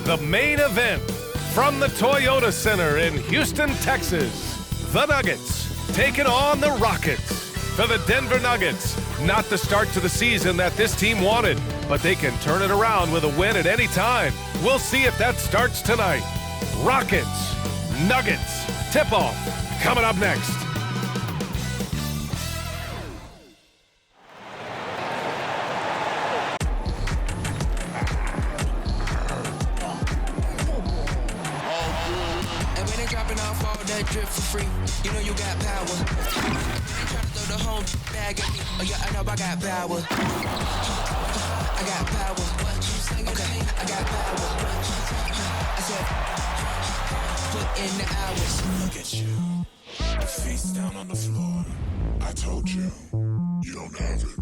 The main event from the Toyota Center in Houston, Texas. The Nuggets taking on the Rockets. For the Denver Nuggets, not the start to the season that this team wanted, but they can turn it around with a win at any time. We'll see if that starts tonight. Rockets, Nuggets, tip-off coming up next. Drip for free, you know you got power. They try to throw the whole bag at me. Oh yeah, I know I got power. I got power. Okay, I got power. I said, put in the hours. Look at you, your face down on the floor. I told you, you don't have it.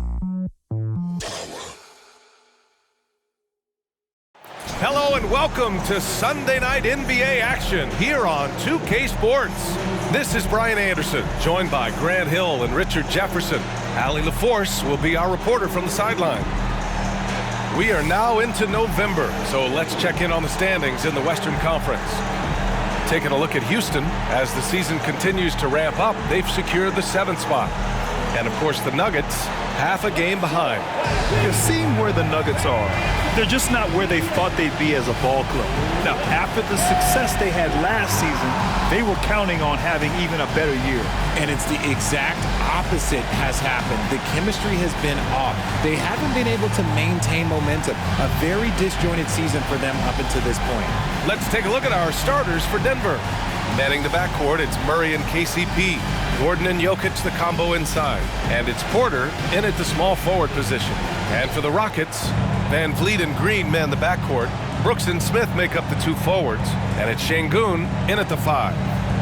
Power. Hello and welcome to Sunday Night NBA action here on 2K Sports. This is Brian Anderson, joined by Grant Hill and Richard Jefferson. Allie LaForce will be our reporter from the sideline. We are now into November, so let's check in on the standings in the Western Conference. Taking a look at Houston, as the season continues to ramp up, they've secured the 7th spot. And of course the Nuggets, half a game behind. You've seen where the Nuggets are. They're just not where they thought they'd be as a ball club. Now, after the success they had last season, they were counting on having even a better year. And it's the exact opposite has happened. The chemistry has been off. They haven't been able to maintain momentum. A very disjointed season for them up until this point. Let's take a look at our starters for Denver. Manning the backcourt, it's Murray and KCP. Gordon and Jokic, the combo inside. And it's Porter in at the small forward position. And for the Rockets, Van Vliet and Green man the backcourt. Brooks and Smith make up the 2 forwards. And it's Şengün in at the 5.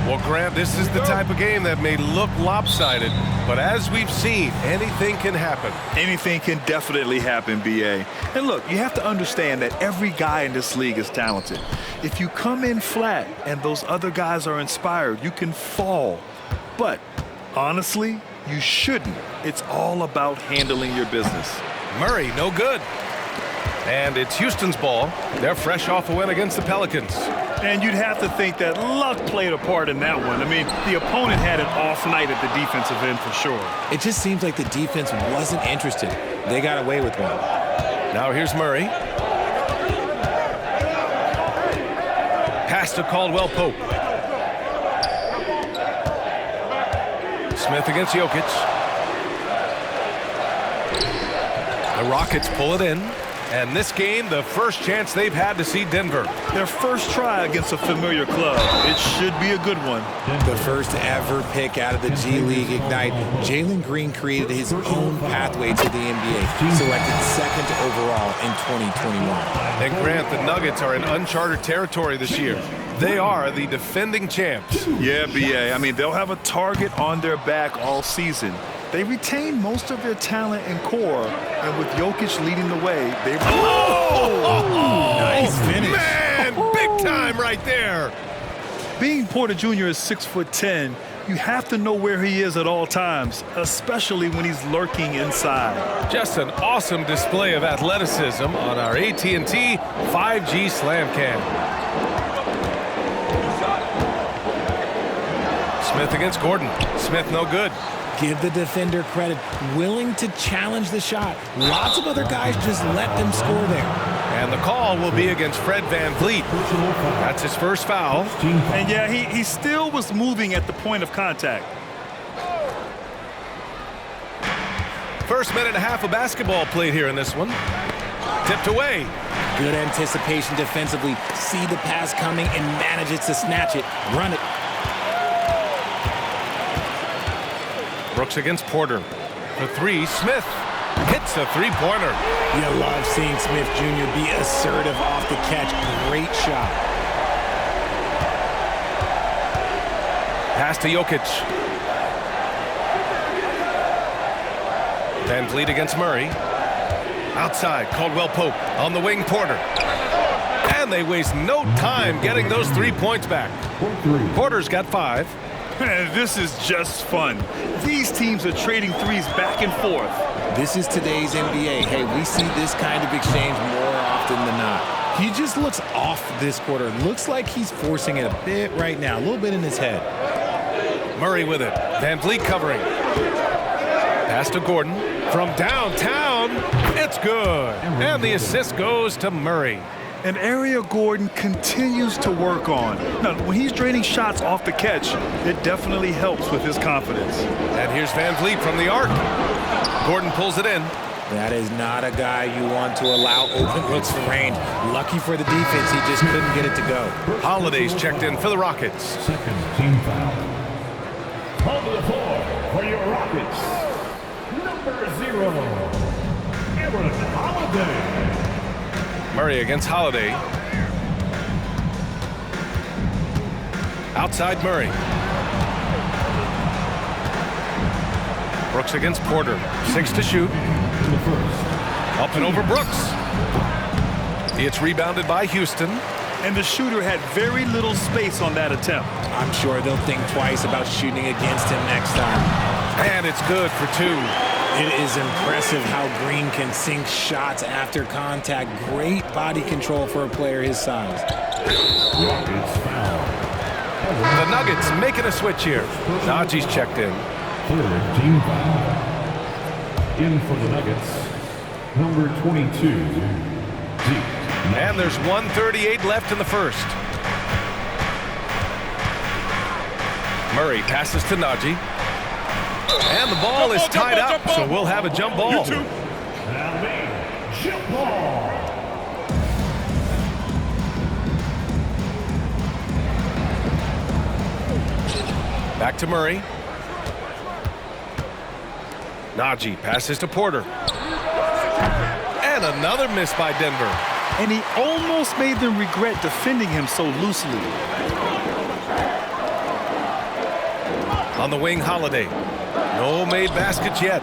Well, Grant, this is the type of game that may look lopsided, but as we've seen, anything can happen. Anything can definitely happen, B.A. And look, you have to understand that every guy in this league is talented. If you come in flat and those other guys are inspired, you can fall. But honestly, you shouldn't. It's all about handling your business. Murray, no good. And it's Houston's ball. They're fresh off a win against the Pelicans. And you'd have to think that luck played a part in that one. I mean, the opponent had an off night at the defensive end for sure. It just seems like the defense wasn't interested. They got away with one. Now here's Murray. Pass to Caldwell Pope. Smith against Jokic. The Rockets pull it in. And this game, the first chance they've had to see Denver. Their first try against a familiar club. It should be a good one. The first ever pick out of the G League Ignite. Jalen Green created his own pathway to the NBA, selected 2nd overall in 2021. And Grant, the Nuggets are in uncharted territory this year. They are the defending champs. Yeah, B.A. I mean, they'll have a target on their back all season. They retain most of their talent and core, and with Jokic leading the way, they've... Oh! Nice finish. Man, big time right there. Being Porter Jr. is 6'10", you have to know where he is at all times, especially when he's lurking inside. Just an awesome display of athleticism on our AT&T 5G Slam Cam. Smith against Gordon. Smith no good. Give the defender credit, willing to challenge the shot. Lots of other guys just let them score there. And the call will be against Fred Van Vliet. That's his first foul. And yeah, he still was moving at the point of contact. First minute and a half of basketball played here in this one. Tipped away. Good anticipation defensively. See the pass coming and manages to snatch it. Run it. Brooks against Porter. For 3, Smith hits a 3-pointer. You love seeing Smith Jr. be assertive off the catch. Great shot. Pass to Jokic. Van Vliet against Murray. Outside, Caldwell Pope. On the wing, Porter. And they waste no time getting those 3 points back. Porter's got 5. Man, this is just fun. These teams are trading threes back and forth. This is today's NBA. Hey, we see this kind of exchange more often than not. He just looks off this quarter. Looks like he's forcing it a bit right now, a little bit in his head. Murray with it. Van Vliet covering. Pass to Gordon. From downtown, it's good. And the assist goes to Murray. An area Gordon continues to work on. Now, when he's draining shots off the catch, it definitely helps with his confidence. And here's Van Vliet from the arc. Gordon pulls it in. That is not a guy you want to allow open looks for range. Lucky for the defense, he just couldn't get it to go. Holiday's checked in for the Rockets. Second team foul. On the floor for your Rockets, number 0, Aaron Holiday. Murray against Holiday. Outside Murray. Brooks against Porter. 6 to shoot. Up and over Brooks. It's rebounded by Houston. And the shooter had very little space on that attempt. I'm sure they'll think twice about shooting against him next time. And it's good for 2. It is impressive how Green can sink shots after contact. Great body control for a player his size. Rockets foul. The Nuggets making a switch here. Najee's checked in. Third team foul. In for the Nuggets, number 22, Zeke. And there's 1:38 left in the first. Murray passes to Najee. And the ball is tied up, so we'll have a jump ball. And jump ball. Back to Murray. Najee passes to Porter. And another miss by Denver. And he almost made them regret defending him so loosely. On the wing, Holiday. No made baskets yet.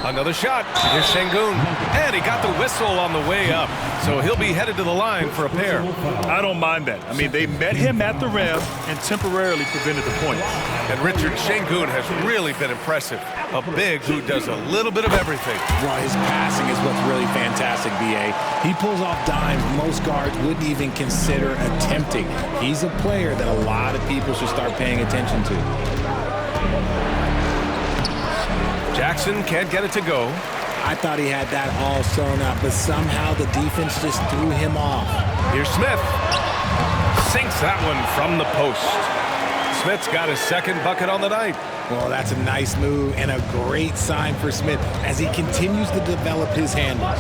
Another shot. Here's Şengün. And he got the whistle on the way up. So he'll be headed to the line for a pair. I don't mind that. I mean, they met him at the rim and temporarily prevented the points. And Richard, Şengün has really been impressive. A big who does a little bit of everything. Well, his passing is what's really fantastic, B.A. He pulls off dimes most guards wouldn't even consider attempting. He's a player that a lot of people should start paying attention to. Jackson can't get it to go. I thought he had that all sewn up, but somehow the defense just threw him off. Here's Smith. Sinks that one from the post. Smith's got his second bucket on the night. Well, that's a nice move and a great sign for Smith as he continues to develop his handles.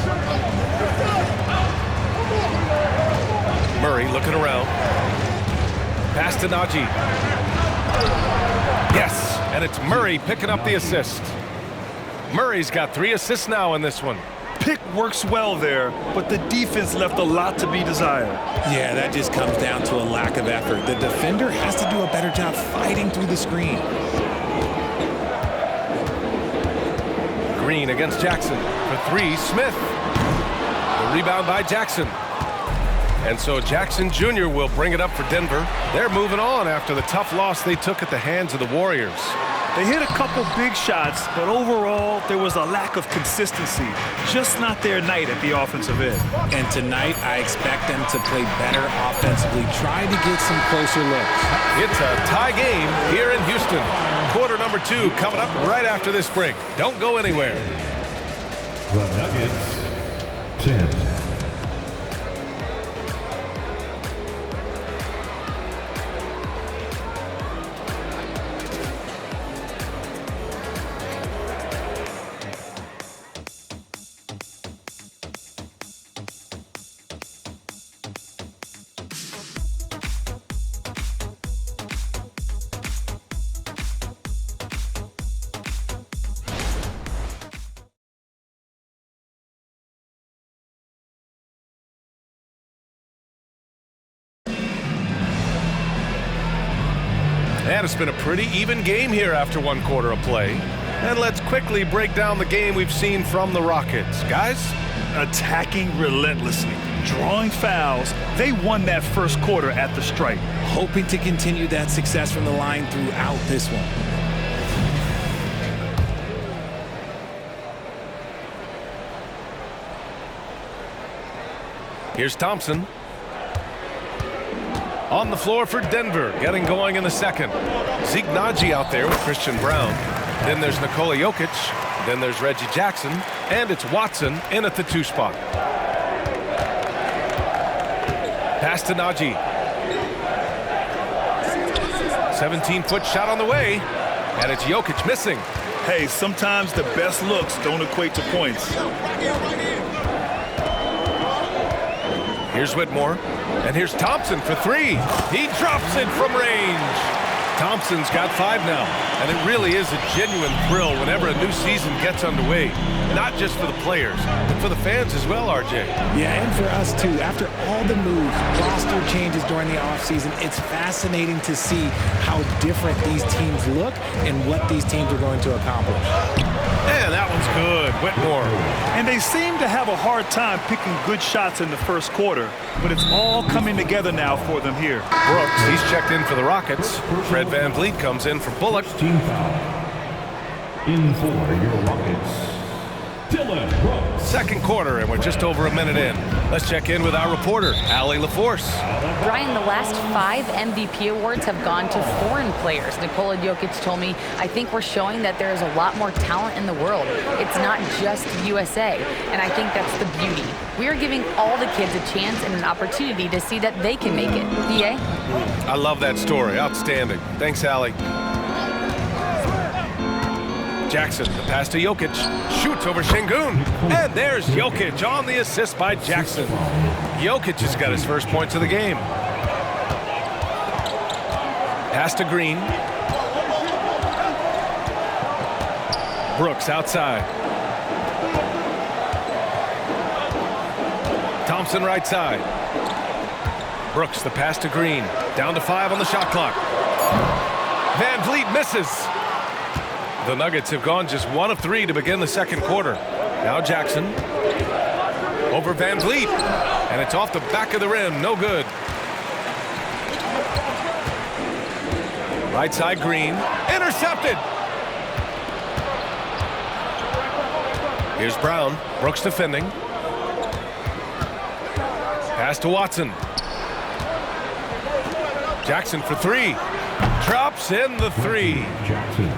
Murray looking around. Pass to Najee. Yes, and it's Murray picking up the assist. Murray's got 3 assists now in this one. Pick works well there, but the defense left a lot to be desired. Yeah, that just comes down to a lack of effort. The defender has to do a better job fighting through the screen. Green against Jackson. For 3, Smith. The rebound by Jackson. And so Jackson Jr. will bring it up for Denver. They're moving on after the tough loss they took at the hands of the Warriors. They hit a couple big shots, but overall, there was a lack of consistency. Just not their night at the offensive end. And tonight, I expect them to play better offensively, try to get some closer looks. It's a tie game here in Houston. Quarter number 2 coming up right after this break. Don't go anywhere. The Nuggets, 10. And it's been a pretty even game here after 1 quarter of play. And let's quickly break down the game we've seen from the Rockets. Guys? Attacking relentlessly, drawing fouls. They won that first quarter at the stripe. Hoping to continue that success from the line throughout this one. Here's Thompson. On the floor for Denver, getting going in the second. Zeke Naji out there with Christian Brown. Then there's Nikola Jokic. Then there's Reggie Jackson. And it's Watson in at the 2 spot. Pass to Naji. 17-foot shot on the way. And it's Jokic missing. Hey, sometimes the best looks don't equate to points. Here's Whitmore. And here's Thompson for 3. He drops it from range. Thompson's got 5 now. And it really is a genuine thrill whenever a new season gets underway. Not just for the players, but for the fans as well, RJ. Yeah, and for us too. After all the moves, roster changes during the offseason, it's fascinating to see how different these teams look and what these teams are going to accomplish. And that one's good, Whitmore. And they seem to have a hard time picking good shots in the first quarter, but it's all coming together now for them here. Brooks, he's checked in for the Rockets. Fred VanVleet comes in for Bullock. Team foul. In for your Rockets, Dylan Brooks. Second quarter, and we're just over a minute in. Let's check in with our reporter, Allie LaForce. Brian, the last 5 MVP awards have gone to foreign players. Nikola Jokic told me, I think we're showing that there is a lot more talent in the world. It's not just USA, and I think that's the beauty. We are giving all the kids a chance and an opportunity to see that they can make it. BA? I love that story. Outstanding. Thanks, Allie. Jackson, the pass to Jokic, shoots over Şengün, and there's Jokic on the assist by Jackson. Jokic has got his first points of the game. Pass to Green. Brooks outside. Thompson right side. Brooks, the pass to Green. Down to 5 on the shot clock. VanVleet misses. The Nuggets have gone just 1 of 3 to begin the second quarter. Now Jackson over VanVleet, and it's off the back of the rim. No good. Right side Green, intercepted. Here's Brown. Brooks defending. Pass to Watson. Jackson for 3. Drops in the 3.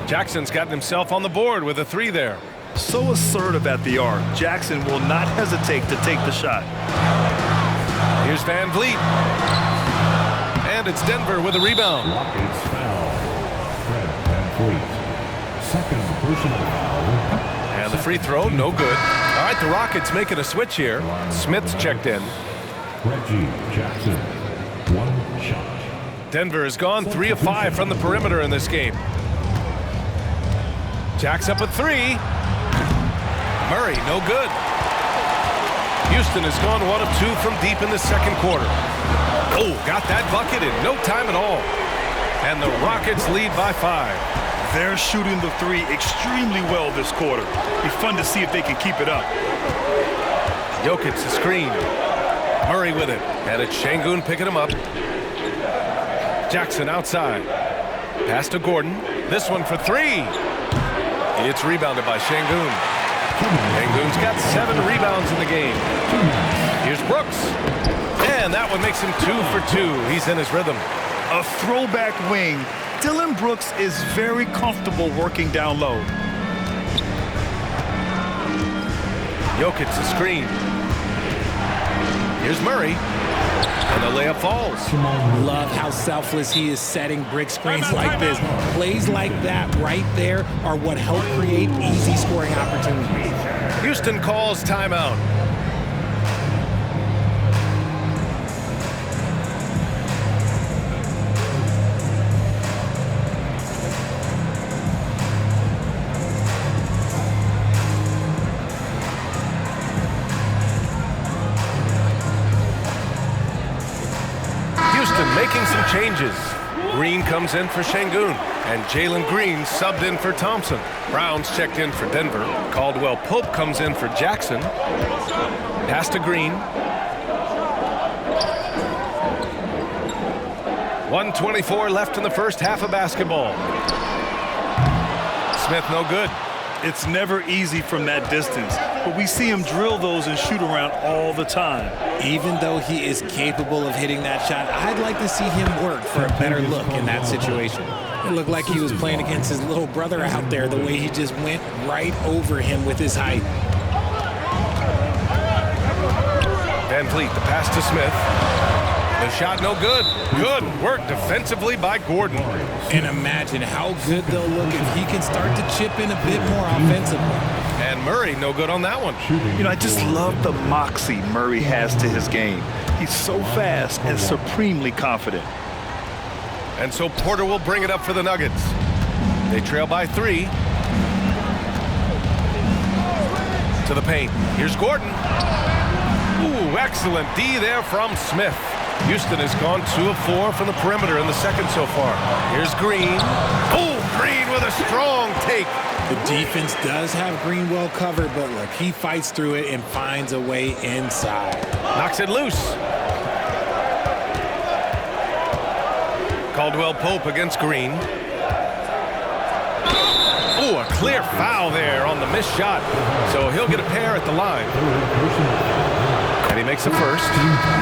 Jackson's gotten himself on the board with a 3 there. So assertive at the arc. Jackson will not hesitate to take the shot. Here's VanVleet. And it's Denver with a rebound. Rockets foul. Fred VanVleet. Second personal foul. And the free throw, no good. All right, the Rockets making a switch here. Smith's checked in. Reggie Jackson. 1 shot. Denver has gone 3 of 5 from the perimeter in this game. Jack's up at 3. Murray, no good. Houston has gone 1 of 2 from deep in the second quarter. Oh, got that bucket in no time at all. And the Rockets lead by 5. They're shooting the 3 extremely well this quarter. Be fun to see if they can keep it up. Jokic the screen. Murray with it. And it's Şengün picking him up. Jackson outside. Pass to Gordon. This one for 3. It's rebounded by Şengün. Şengün's got 7 rebounds in the game. Here's Brooks. And that one makes him 2 for 2. He's in his rhythm. A throwback wing. Dylan Brooks is very comfortable working down low. Jokic the screen. Here's Murray. And the layup falls. Love how selfless he is setting brick screens like this. Plays like that right there are what help create easy scoring opportunities. Houston calls timeout. Making some changes. Green comes in for Şengün, and Jalen Green subbed in for Thompson. Brown's checked in for Denver. Caldwell Pope comes in for Jackson. Pass to Green. 1:24 left in the first half of basketball. Smith no good. It's never easy from that distance. but we see him drill those and shoot around all the time. Even though he is capable of hitting that shot, I'd like to see him work for a better look in that situation. It looked like he was playing against his little brother out there, the way he just went right over him with his height. Van Vliet, the pass to Smith. The shot no good. Good work defensively by Gordon. And imagine how good they'll look if he can start to chip in a bit more offensively. And Murray, no good on that one. You know, I just love the moxie Murray has to his game. He's so fast and supremely confident. And so Porter will bring it up for the Nuggets. They trail by 3. To the paint. Here's Gordon. Ooh, excellent D there from Smith. Houston has gone 2 of 4 from the perimeter in the second so far. Here's Green. Oh, Green with a strong take. The defense does have Green well covered, but look, he fights through it and finds a way inside. Knocks it loose. Caldwell Pope against Green. Oh, a clear foul there on the missed shot. So he'll get a pair at the line. And he makes a first.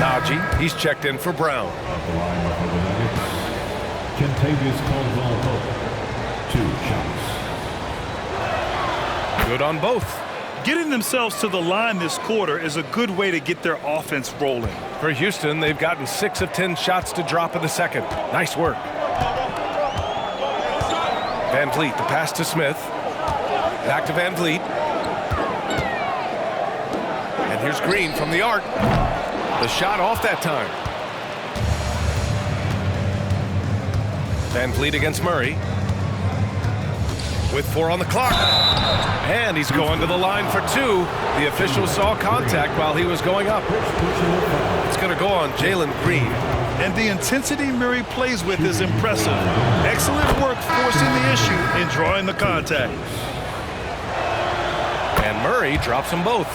Najee, he's checked in for Brown. Kentavious Caldwell Pope, 2 shots. Good on both. Getting themselves to the line this quarter is a good way to get their offense rolling. For Houston, they've gotten 6 of 10 shots to drop in the second. Nice work. Van Vliet, the pass to Smith. Back to Van Vliet. And here's Green from the arc. The shot off that time. Van Vliet against Murray. With 4 on the clock. And he's going to the line for 2. The official saw contact while he was going up. It's going to go on Jalen Green. And the intensity Murray plays with is impressive. Excellent work forcing the issue and drawing the contact. And Murray drops them both.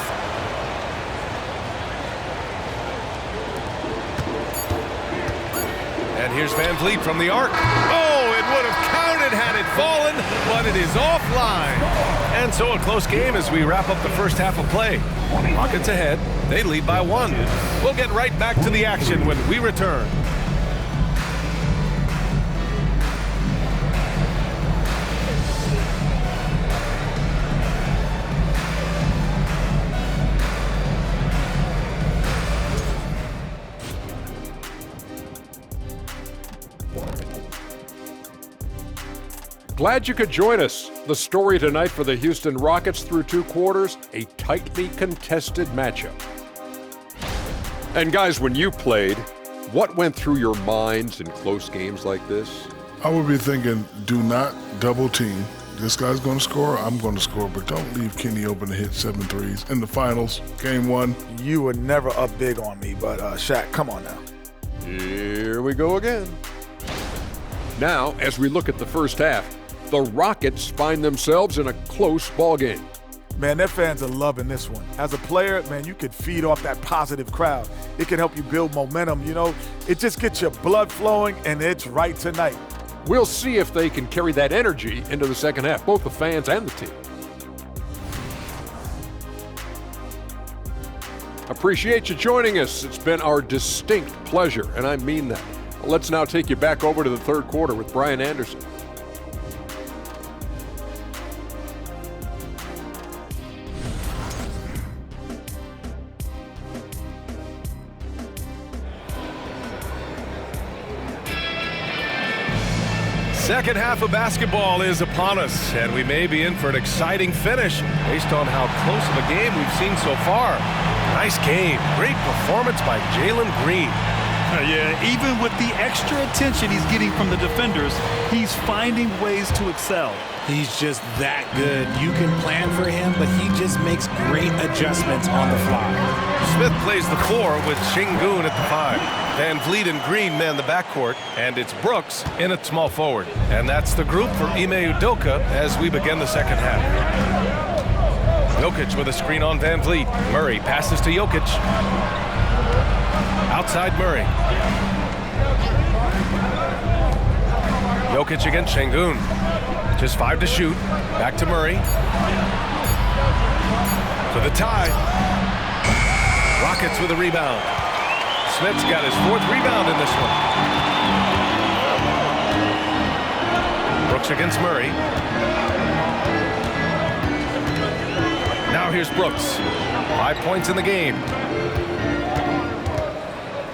And here's Van Vliet from the arc. Oh, it would have counted had it fallen, but it is offline. And so a close game as we wrap up the first half of play. Rockets ahead. They lead by 1. We'll get right back to the action when we return. Glad you could join us. The story tonight for the Houston Rockets through 2 quarters, a tightly contested matchup. And guys, when you played, what went through your minds in close games like this? I would be thinking, do not double team. This guy's going to score, I'm going to score, but don't leave Kenny open to hit 7 threes. In the finals, game 1. You were never up big on me, but Shaq, come on now. Here we go again. Now, as we look at the first half, the Rockets find themselves in a close ball game. Man, their fans are loving this one. As a player, man, you could feed off that positive crowd. It can help you build momentum, you know. It just gets your blood flowing, and it's right tonight. We'll see if they can carry that energy into the second half, both the fans and the team. Appreciate you joining us. It's been our distinct pleasure, and I mean that. Let's now take you back over to the third quarter with Brian Anderson. Second half of basketball is upon us, and we may be in for an exciting finish based on how close of a game we've seen so far. Nice game. Great performance by Jalen Green. Yeah, even with the extra attention he's getting from the defenders, he's finding ways to excel. He's just that good. You can plan for him, but he just makes great adjustments on the fly. Smith plays the 4 with Şengün at the 5. Van Vliet and Green man the backcourt, and it's Brooks in at small forward. And that's the group for Ime Udoka as we begin the second half. Jokic with a screen on Van Vliet. Murray passes to Jokic. Outside Murray. Jokic against Şengün. Just 5 to shoot. Back to Murray. To for the tie. Rockets with a rebound. Smith's got his 4th rebound in this one. Brooks against Murray. Now here's Brooks. 5 points in the game.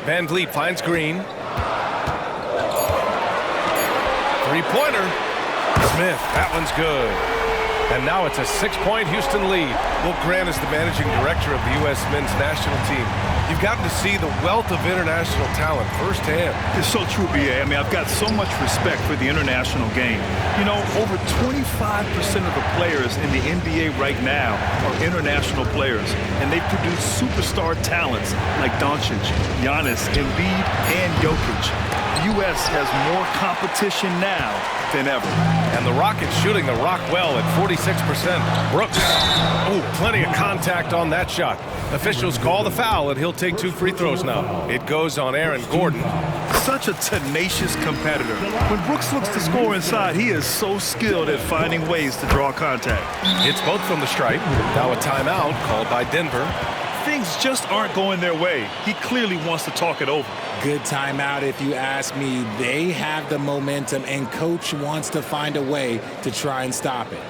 Van Vliet finds Green. 3-pointer. Smith, that one's good. And now it's a 6-point Houston lead. Will Grant is the managing director of the U.S. men's national team. You've gotten to see the wealth of international talent firsthand. It's so true, B.A. I mean, I've got so much respect for the international game. You know, over 25% of the players in the NBA right now are international players, and they've produced superstar talents like Doncic, Giannis, Embiid, and Jokic. The U.S. has more competition now than ever. And the Rockets shooting the rock well at 46%. Brooks, plenty of contact on that shot. Officials call the foul, and he'll take 2 free throws now. It goes on Aaron Gordon. Such a tenacious competitor. When Brooks looks to score inside, he is so skilled at finding ways to draw contact. It's both from the stripe. Now a timeout called by Denver. Things just aren't going their way. He clearly wants to talk it over. Good timeout if you ask me. They have the momentum, and coach wants to find a way to try and stop it.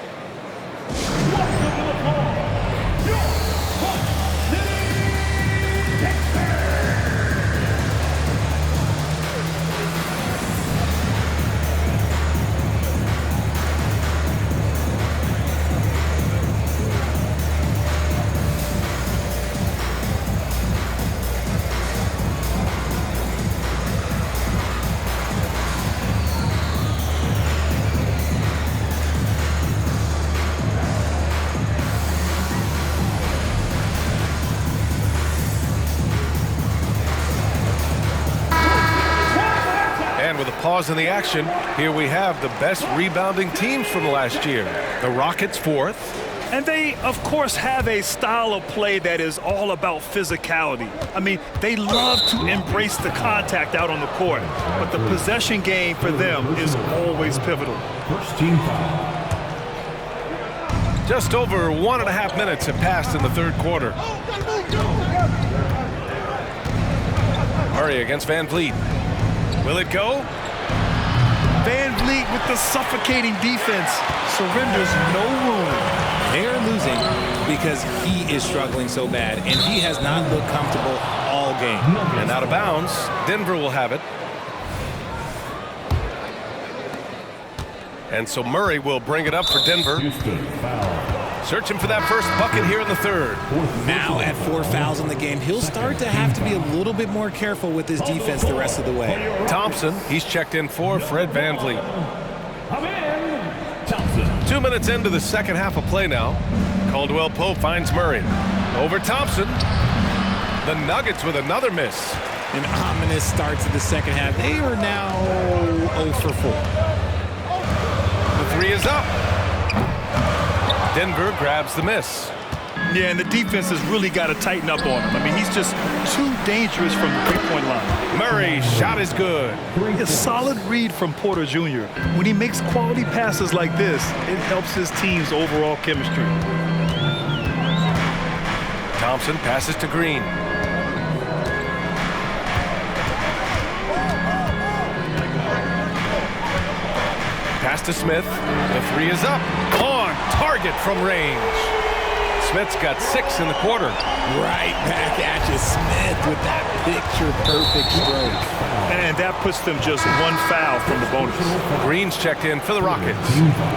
Pause in the action. Here we have the best rebounding teams from last year. The Rockets 4th. And they, of course, have a style of play that is all about physicality. I mean, they love to embrace the contact out on the court, but the possession game for them is always pivotal. First team foul. Just over 1.5 minutes have passed in the 3rd quarter. Murray against Van Vliet. Will it go? Van Vliet with the suffocating defense surrenders no room. They're losing because he is struggling so bad, and he has not looked comfortable all game. And out of bounds, Denver will have it. And so Murray will bring it up for Denver. Searching for that first bucket here in the 3rd. Now at 4 fouls in the game, he'll start to have to be a little bit more careful with his defense the rest of the way. Thompson, he's checked in for Fred Van Vliet. 2 minutes into the 2nd half of play now. Caldwell Pope finds Murray. Over Thompson. The Nuggets with another miss. An ominous start to the 2nd half. They are now 0 for 4. The 3 is up. Denver grabs the miss. Yeah, and the defense has really got to tighten up on him. I mean, he's just too dangerous from the 3-point line. Murray's shot is good. A solid read from Porter Jr. When he makes quality passes like this, it helps his team's overall chemistry. Thompson passes to Green. Pass to Smith. The 3 is up. On target from range. Smith's got 6 in the quarter. Right back at you, Smith, with that picture-perfect stroke. And that puts them just 1 foul from the bonus. Green's checked in for the Rockets.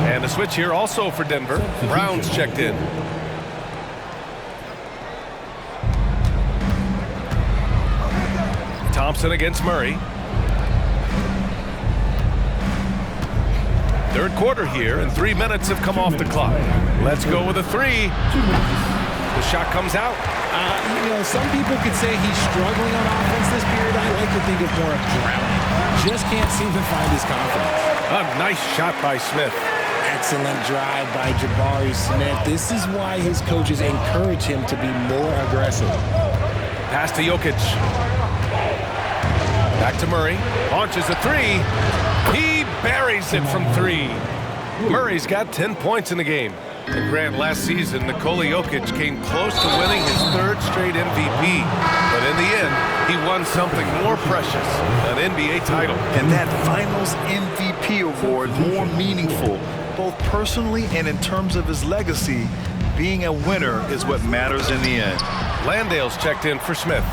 And a switch here also for Denver. Brown's checked in. Thompson against Murray. 3rd quarter here, and 3 minutes have come off the clock. Let's go with a 3. The shot comes out. You know, some people could say he's struggling on offense this period. I like to think of more of drowning. Just can't seem to find his confidence. A nice shot by Smith. Excellent drive by Jabari Smith. This is why his coaches encourage him to be more aggressive. Pass to Jokic. Back to Murray. Launches a 3. He buries it from 3. Murray's got 10 points in the game. And Grant, last season, Nikola Jokic came close to winning his 3rd straight MVP. But in the end, he won something more precious, an NBA title. And that Finals MVP award more meaningful, both personally and in terms of his legacy. Being a winner is what matters in the end. Landale's checked in for Smith.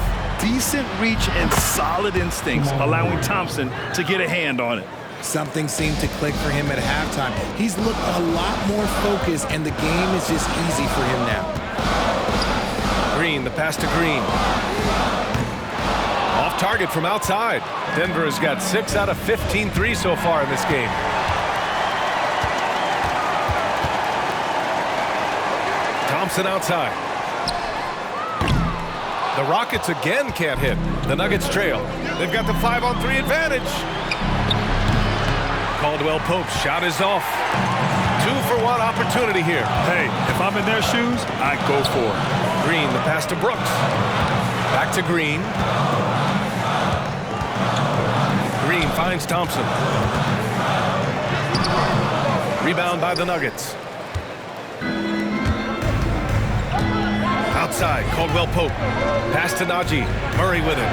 Decent reach and solid instincts, allowing Thompson to get a hand on it. Something seemed to click for him at halftime. He's looked a lot more focused, and the game is just easy for him now. Green, the pass to Green. Off target from outside. Denver has got 6 out of 15 threes so far in this game. Thompson outside. The Rockets again can't hit. The Nuggets trail. They've got the 5-on-3 advantage. Caldwell Pope's shot is off. 2-for-1 opportunity here. Hey, if I'm in their shoes, I go for it. Green, the pass to Brooks. Back to Green. Green finds Thompson. Rebound by the Nuggets. Outside, Caldwell Pope. Pass to Najee. Murray with it.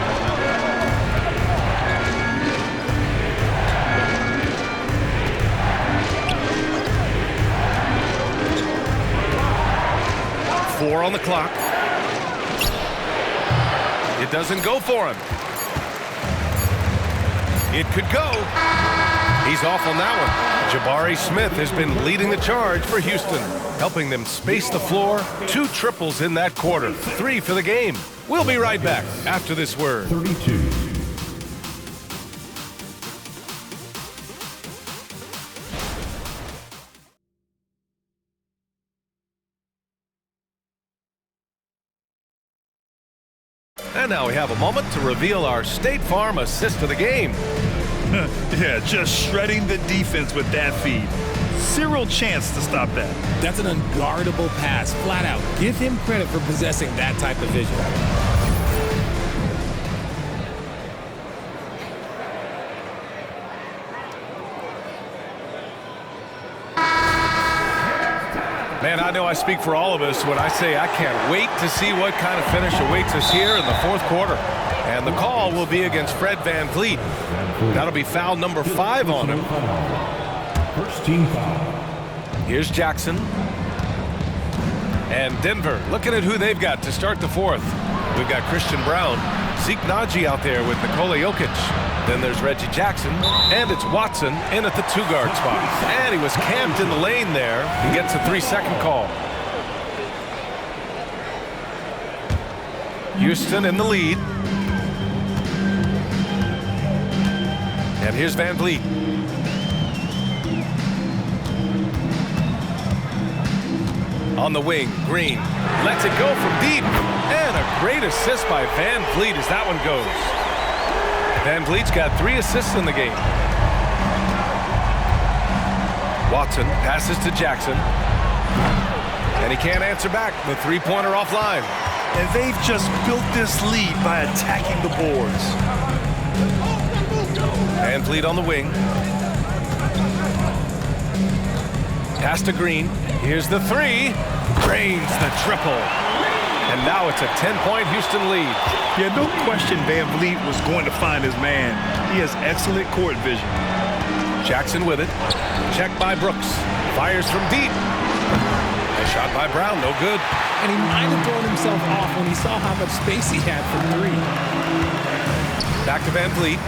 Four on the clock. It doesn't go for him. It could go. He's off on that one. Jabari Smith has been leading the charge for Houston, helping them space the floor. 2 triples in that quarter. 3 for the game. We'll be right back after this word. 32. And now we have a moment to reveal our State Farm assist of the game. Yeah, just shredding the defense with that feed. Zero chance to stop that. That's an unguardable pass, flat out. Give him credit for possessing that type of vision. Man, I know I speak for all of us when I say I can't wait to see what kind of finish awaits us here in the 4th quarter. And the call will be against Fred VanVleet. That'll be foul number 5 on him. First team foul. Here's Jackson. And Denver looking at who they've got to start the 4th. We've got Christian Brown, Zeke Naji out there with Nikola Jokic. Then there's Reggie Jackson, and it's Watson in at the 2-guard spot. And he was camped in the lane there. He gets a 3-second call. Houston in the lead. And here's VanVleet. On the wing, Green lets it go from deep. And a great assist by VanVleet as that one goes. VanVleet's got 3 assists in the game. Watson passes to Jackson. And he can't answer back. The 3-pointer offline. And they've just built this lead by attacking the boards. VanVleet on the wing. Pass to Green. Here's the 3. Drains the triple. And now it's a 10-point Houston lead. Yeah, no question VanVleet was going to find his man. He has excellent court vision. Jackson with it. Checked by Brooks. Fires from deep. A shot by Brown, no good. And he might have thrown himself off when he saw how much space he had for 3. Back to VanVleet.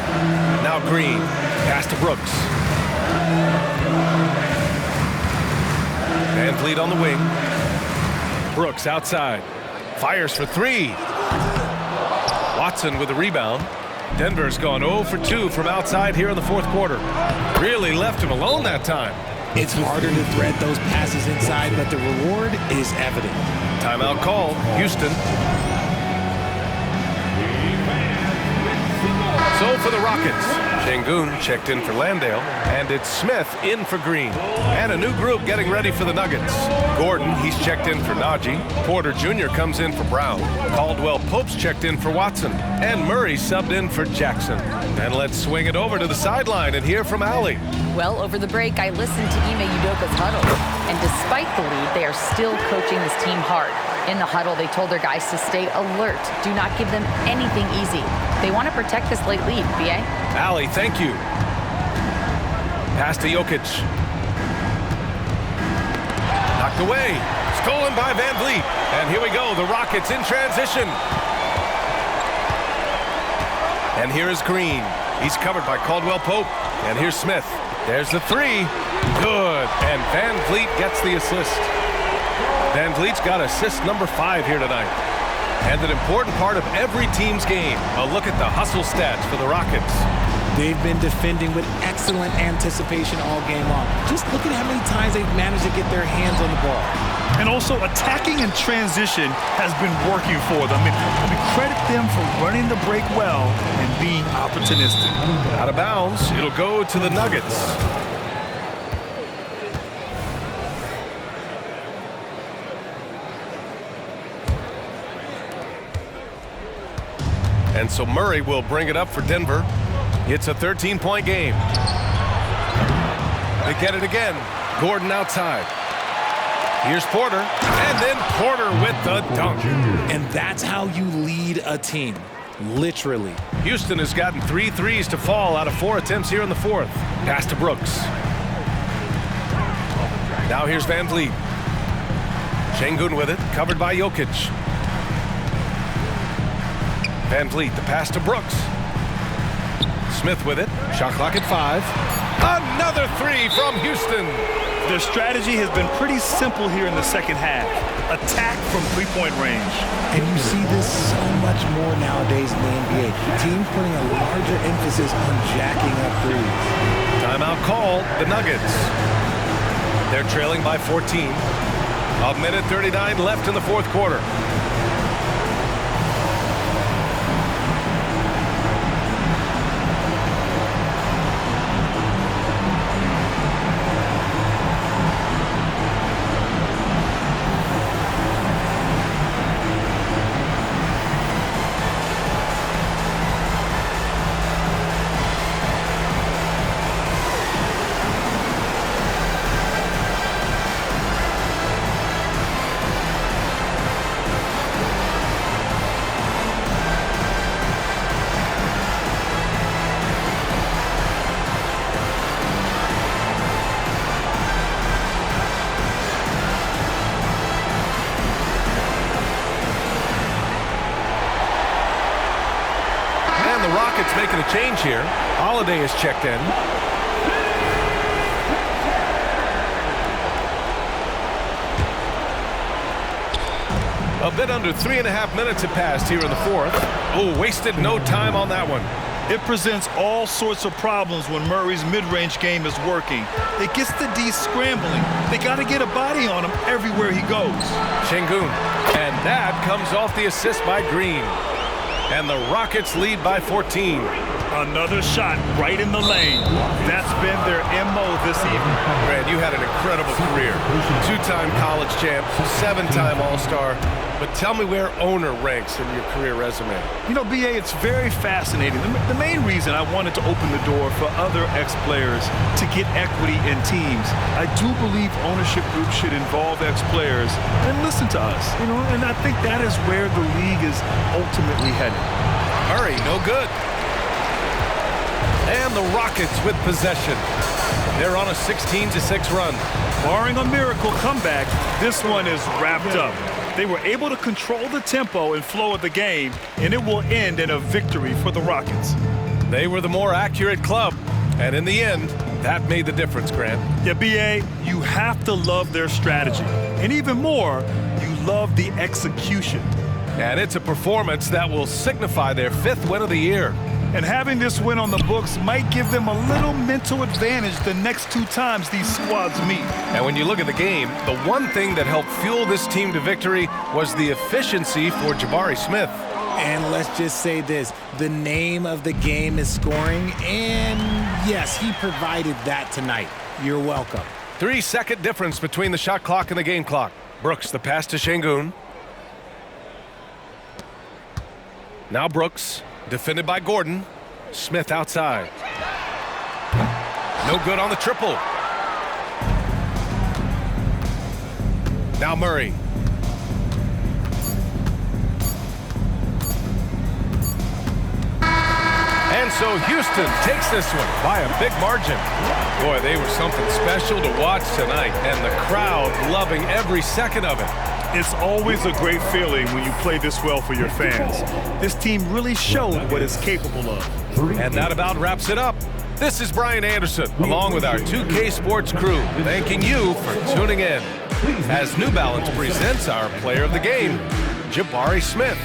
Now Green. Pass to Brooks. VanVleet on the wing. Brooks outside. Fires for 3. Watson with the rebound. Denver's gone 0 for 2 from outside here in the 4th quarter. Really left him alone that time. It's harder to thread those passes inside, but the reward is evident. Timeout call, Houston. So for the Rockets, Şengün checked in for Landale, and it's Smith in for Green. And a new group getting ready for the Nuggets. Gordon, he's checked in for Najee. Porter Jr. comes in for Brown. Caldwell Pope's checked in for Watson. And Murray subbed in for Jackson. And let's swing it over to the sideline and hear from Allie. Well, over the break, I listened to Ime Udoka's huddle. And despite the lead, they are still coaching this team hard. In the huddle, they told their guys to stay alert. Do not give them anything easy. They want to protect this late lead, BA. Allie, thank you. Pass to Jokic. Knocked away. Stolen by Van Vliet. And here we go, the Rockets in transition. And here is Green. He's covered by Caldwell Pope. And here's Smith. There's the three. Good. And Van Vliet gets the assist. Van Vliet's got assist number 5 here tonight. And an important part of every team's game. A look at the hustle stats for the Rockets. They've been defending with excellent anticipation all game long. Just look at how many times they've managed to get their hands on the ball. And also, attacking in transition has been working for them. I mean, credit them for running the break well and being opportunistic. Out of bounds, it'll go to the Nuggets. And so Murray will bring it up for Denver. It's a 13-point game. They get it again. Gordon outside. Here's Porter, and then Porter with the dunk. And that's how you lead a team, literally. Houston has gotten 3 threes to fall out of 4 attempts here in the 4th. Pass to Brooks. Now here's Van Vliet. Şengün with it, covered by Jokic. Van Vliet, the pass to Brooks. Smith with it, shot clock at 5. Another 3 from Houston. Their strategy has been pretty simple here in the second half. Attack from three-point range. And you see this so much more nowadays in the NBA. Teams putting a larger emphasis on jacking up threes. Timeout called, the Nuggets. They're trailing by 14. A minute 39 left in the 4th quarter. Rockets making a change here. Holiday is checked in. A bit under 3.5 minutes have passed here in the 4th. Oh, wasted no time on that one. It presents all sorts of problems when Murray's mid-range game is working. It gets the D scrambling. They got to get a body on him everywhere he goes. Şengün. And that comes off the assist by Green. And the Rockets lead by 14. Another shot right in the lane. That's been their MO this evening. Brad, you had an incredible career. 2-time college champ, 7-time All-Star. But tell me where owner ranks in your career resume. You know, BA, it's very fascinating. The main reason I wanted to open the door for other ex-players to get equity in teams, I do believe ownership groups should involve ex-players and listen to us. You know, and I think that is where the league is ultimately headed. Murray, no good. And the Rockets with possession. They're on a 16-6 run. Barring a miracle comeback, this one is wrapped up. They were able to control the tempo and flow of the game, and it will end in a victory for the Rockets. They were the more accurate club, and in the end, that made the difference, Grant. Yeah, BA, you have to love their strategy. And even more, you love the execution. And it's a performance that will signify their 5th win of the year. And having this win on the books might give them a little mental advantage the next 2 times these squads meet. And when you look at the game, the one thing that helped fuel this team to victory was the efficiency for Jabari Smith. And let's just say this, the name of the game is scoring, and yes, he provided that tonight. You're welcome. 3-second difference between the shot clock and the game clock. Brooks, the pass to Şengün. Now Brooks, defended by Gordon. Smith outside. No good on the triple. Now Murray. And so Houston takes this one by a big margin. Boy, they were something special to watch tonight, and the crowd loving every second of it. It's always a great feeling when you play this well for your fans. This team really showed what it's capable of. And that about wraps it up. This is Brian Anderson, along with our 2K Sports crew, thanking you for tuning in as New Balance presents our player of the game, Jabari Smith.